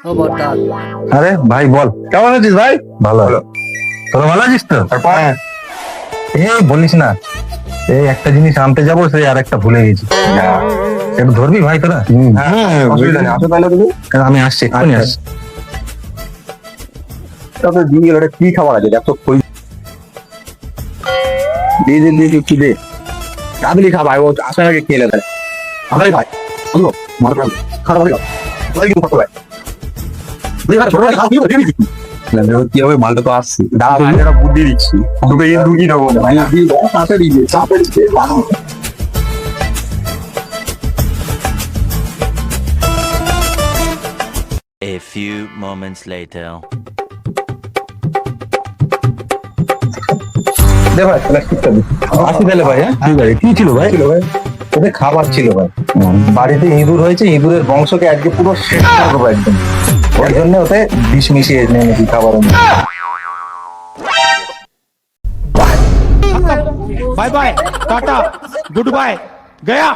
ও বড়দা, আরে ভাই বল, কেমন আছিস ভাই? ভালো। তোরা ভালো আছিস তো? হ্যাঁ। এই বলিস না, এই একটা জিনিস আনতে যাবো, সেই আর একটা ভুলে গেছি। একটু ধরবি ভাই তোরা? হ্যাঁ, অসুবিধা নেই, আসো তাহলে তুমি। আমি আসছি, এক্ষুনি আসছি। তারপরে দিয়ে গেল, কি খাবার আছে দেখ তো, কই দিয়ে দিন দিয়ে কি দে, তাড়াতাড়ি খা ভাই, ও আসার আগে খেয়ে নেবে। তাড়াতাড়ি ভাই, বুঝলো মার খারাপ হয়ে গেল, তাই কিন্তু করতে ভাই কি হবে, মালটা তো আসছে, দাঁড়া ভাই, একটা বুদ্ধি দিচ্ছি তোকে, এই দুই নেবো ভাই, তাড়াতাড়ি দে, তাড়াতাড়ি দে। A few moments later. দে ভাই, প্লাস্টিকটা দে। আসি তাহলে ভাই। হ্যাঁ ঠিক আছে। কি ছিল ভাই? ওদের খাবার ছিল ভাই। বাড়িতে ইঁদুর হয়েছে, ইঁদুরের বংশকে আজকে পুরো শেষ করে দেবো একদম। ওর জন্য ওতে বিষ মিশিয়ে এনে নাকি খাবারের মধ্যে। Bye bye tata good bye गया।